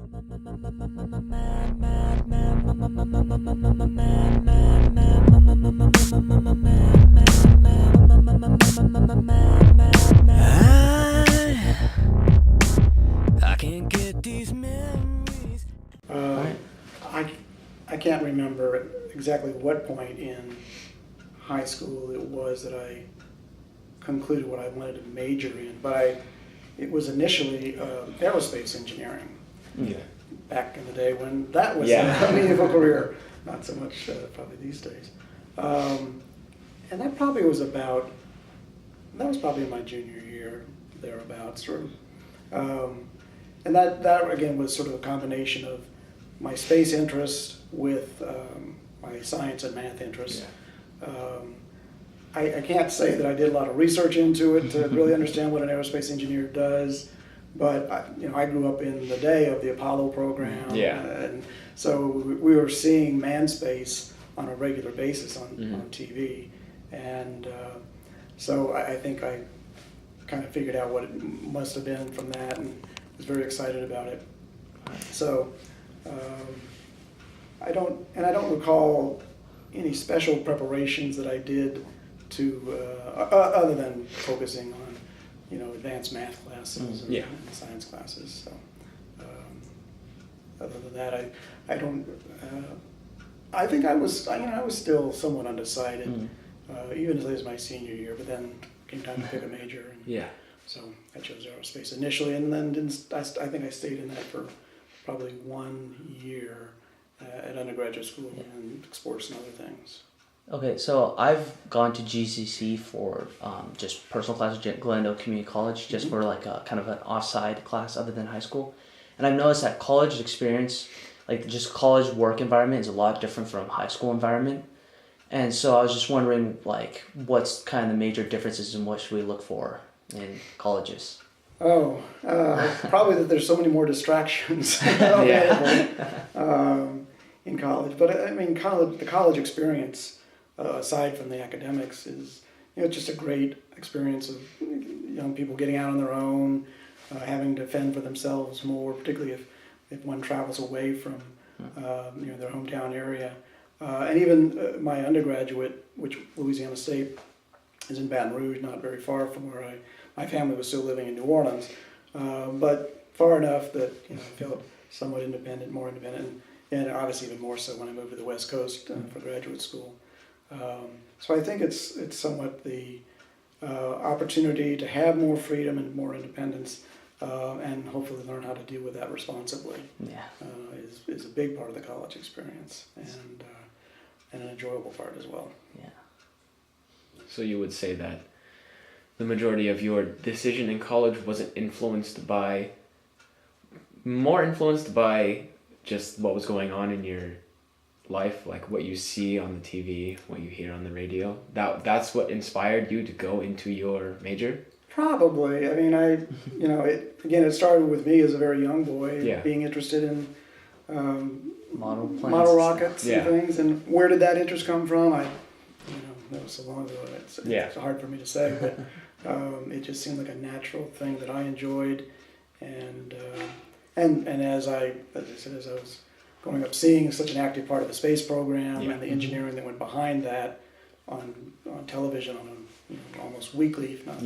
I can't get these memories. I can't remember exactly what point in high school it was that I concluded what I wanted to major in, but it was initially aerospace engineering. Yeah. Back in the day when that was a meaningful career, not so much probably these days. And that was probably in my junior year, thereabouts. And that again was sort of a combination of my space interest with my science and math interest. Yeah. I can't say that I did a lot of research into it to really understand what an aerospace engineer does, but I grew up in the day of the Apollo program, and so we were seeing manned space on a regular basis on TV, and so I think I kind of figured out what it must have been from that, and was very excited about it. So I don't recall any special preparations that I did to other than focusing on advanced math classes and science classes. So other than that, I don't. I think I was still somewhat undecided, even as late as my senior year. But then came time to pick a major, and so I chose aerospace initially, and then I think I stayed in that for probably 1 year at undergraduate school and explored some other things. Okay, so I've gone to GCC for just personal classes at Glendale Community College, just for like a kind of an offside class other than high school. And I've noticed that college experience, like just college work environment, is a lot different from high school environment. And so I was just wondering, like, what's kind of the major differences and what should we look for in colleges? Probably that there's so many more distractions available in college. But I mean, the college experience, aside from the academics, is just a great experience of young people getting out on their own, having to fend for themselves more, particularly if one travels away from their hometown area. And even my undergraduate, which Louisiana State is in Baton Rouge, not very far from where my family was still living in New Orleans, but far enough that I felt somewhat independent, more independent, and obviously even more so when I moved to the West Coast for graduate school. So I think it's somewhat the opportunity to have more freedom and more independence, and hopefully learn how to deal with that responsibly. Is a big part of the college experience, and an enjoyable part as well. Yeah. So you would say that the majority of your decision in college wasn't more influenced by just what was going on in your life, like what you see on the TV, what you hear on the radio. That's what inspired you to go into your major? Probably. I mean, it started with me as a very young boy, being interested in model rockets and things. And where did that interest come from? That was so long ago. It's hard for me to say, but it just seemed like a natural thing that I enjoyed, and as I was growing up, seeing such an active part of the space program and the engineering that went behind that on television on a almost weekly, if not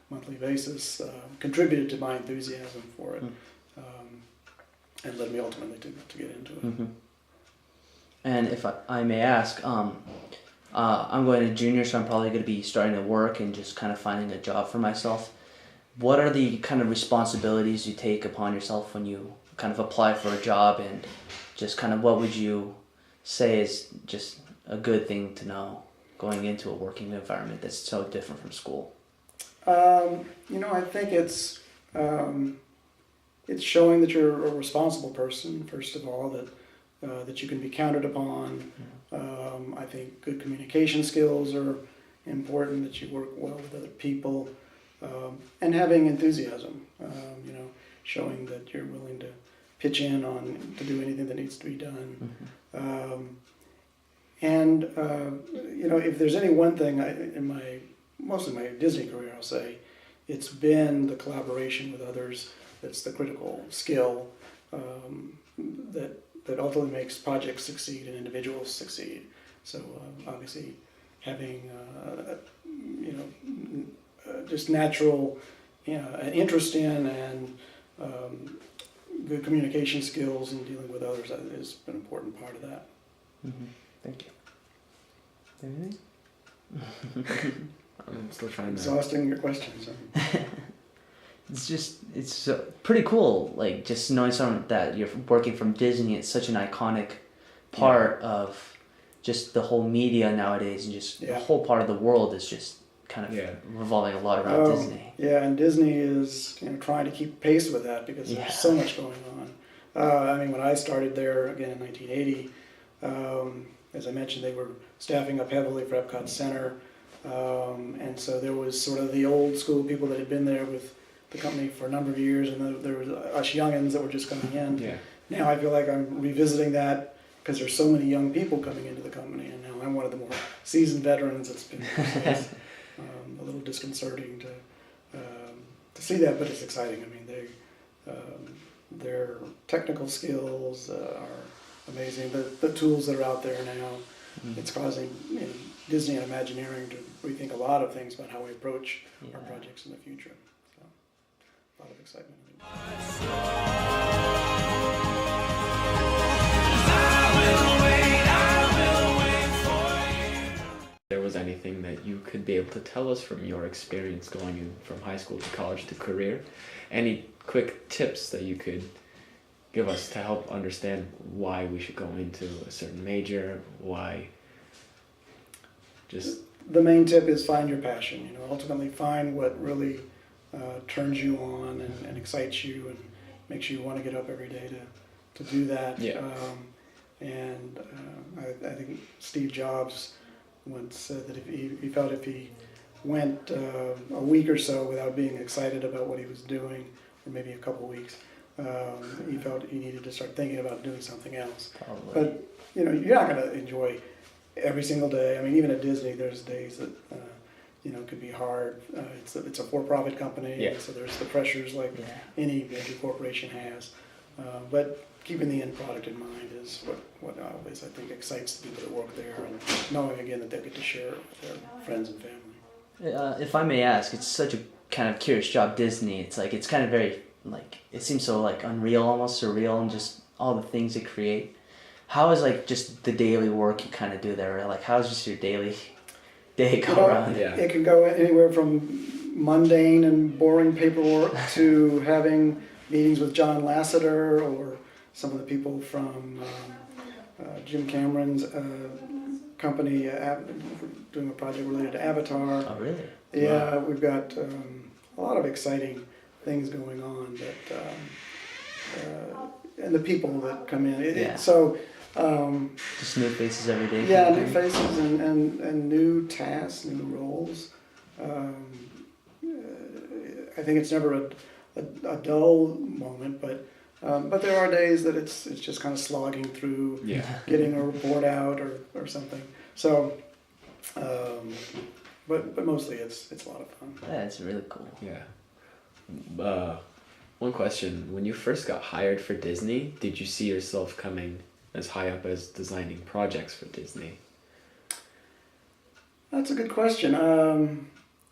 monthly basis, contributed to my enthusiasm for it, and led me ultimately to get into it. Mm-hmm. And if I may ask, I'm going to junior, so I'm probably going to be starting to work and just kind of finding a job for myself. What are the kind of responsibilities you take upon yourself when you kind of apply for a job, and just kind of what would you say is just a good thing to know going into a working environment that's so different from school? I think it's showing that you're a responsible person, first of all, that you can be counted upon. I think good communication skills are important, that you work well with other people, and having enthusiasm, showing that you're willing to pitch in to do anything that needs to be done. If there's any one thing most of my Disney career, I'll say, it's been the collaboration with others that's the critical skill. that ultimately makes projects succeed and individuals succeed. So obviously having just natural an interest in and good communication skills and dealing with others is an important part of that. Mm-hmm. Thank you. Anything? I'm still trying to. Exhausting your questions. It's pretty cool, like just knowing something that you're working from Disney. It's such an iconic part of just the whole media nowadays, and just the whole part of the world is just kind of revolving a lot around Disney. Yeah, and Disney is trying to keep pace with that because there's so much going on. I mean, when I started there again in 1980, as I mentioned, they were staffing up heavily for Epcot Center, and so there was sort of the old school people that had been there with the company for a number of years, and there was us youngins that were just coming in. Yeah. Now I feel like I'm revisiting that because there's so many young people coming into the company, and now I'm one of the more seasoned veterans. It's been a little disconcerting to see that, but it's exciting. I mean, their technical skills are amazing. The tools that are out there now, it's causing Disney and Imagineering to rethink a lot of things about how we approach our projects in the future. So, a lot of excitement. There was anything that you could be able to tell us from your experience going in from high school to college to career? Any quick tips that you could give us to help understand why we should go into a certain major, why just... The main tip is find your passion. Ultimately find what really turns you on and excites you and makes you want to get up every day to do that. Yeah. I think Steve Jobs once said that if he felt if he went a week or so without being excited about what he was doing, or maybe a couple of weeks, he felt he needed to start thinking about doing something else. Probably. But you're not going to enjoy every single day. I mean, even at Disney, there's days that could be hard. It's a for-profit company, and so there's the pressures like any major corporation has. But keeping the end product in mind is what always I think excites the people that work there, and knowing again that they'll get to share it with their friends and family. If I may ask, it's such a kind of curious job, Disney. It's kind of very it seems so unreal, almost surreal, and just all the things they create. How is just the daily work you kind of do there? How's just your daily day go around? Yeah. It can go anywhere from mundane and boring paperwork to having meetings with John Lasseter or some of the people from Jim Cameron's company doing a project related to Avatar. Oh, really? Yeah, we've got a lot of exciting things going on and the people that come in. Just new faces every day. Yeah, new faces and new tasks, new roles. I think it's never a dull moment, but there are days that it's just kind of slogging through, getting a report out or something. So, but mostly it's a lot of fun. Yeah, it's really cool. Yeah. One question: when you first got hired for Disney, did you see yourself coming as high up as designing projects for Disney? That's a good question.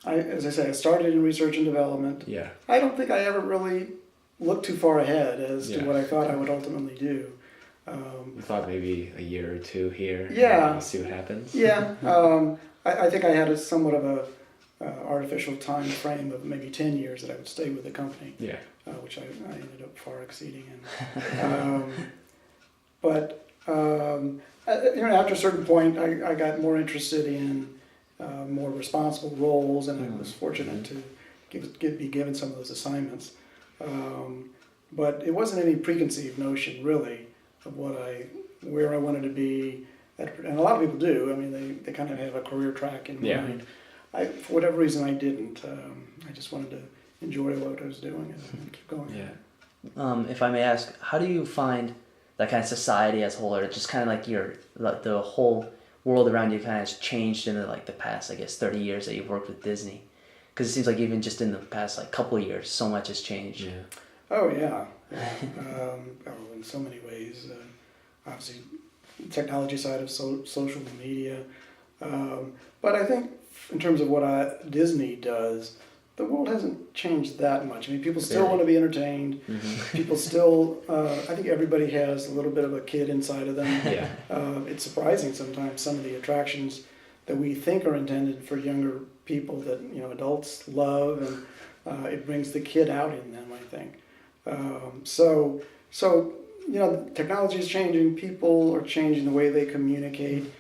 As I say, I started in research and development. Yeah. I don't think I ever really looked too far ahead as to what I thought I would ultimately do. You thought maybe a year or two here. Yeah. And see what happens. Yeah. I think I had a somewhat of a artificial time frame of maybe 10 years that I would stay with the company. Yeah. Which I ended up far exceeding. But after a certain point, I got more interested in more responsible roles, and I was fortunate to be given some of those assignments. But it wasn't any preconceived notion, really, of where I wanted to be. And a lot of people do. I mean, they kind of have a career track in mind. For whatever reason, I didn't. I just wanted to enjoy what I was doing and keep going. Yeah. If I may ask, how do you find that kind of society as a whole, or just kind of the whole world around you kind of has changed in the past, I guess, 30 years that you've worked with Disney? Because it seems like even just in the past couple of years, so much has changed. Yeah. Oh yeah, In so many ways. Obviously, technology side of social media. But I think in terms of what Disney does, the world hasn't changed that much. I mean, people still want to be entertained. People still, I think everybody has a little bit of a kid inside of them. Yeah. It's surprising sometimes some of the attractions that we think are intended for younger people that, adults love, and it brings the kid out in them, I think. So technology is changing. People are changing the way they communicate.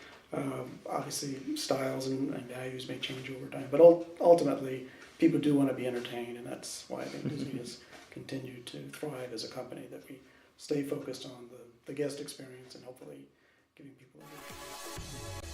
Obviously, styles and values may change over time, but ultimately, people do want to be entertained, and that's why I think Disney has continued to thrive as a company, that we stay focused on the guest experience and hopefully giving people a good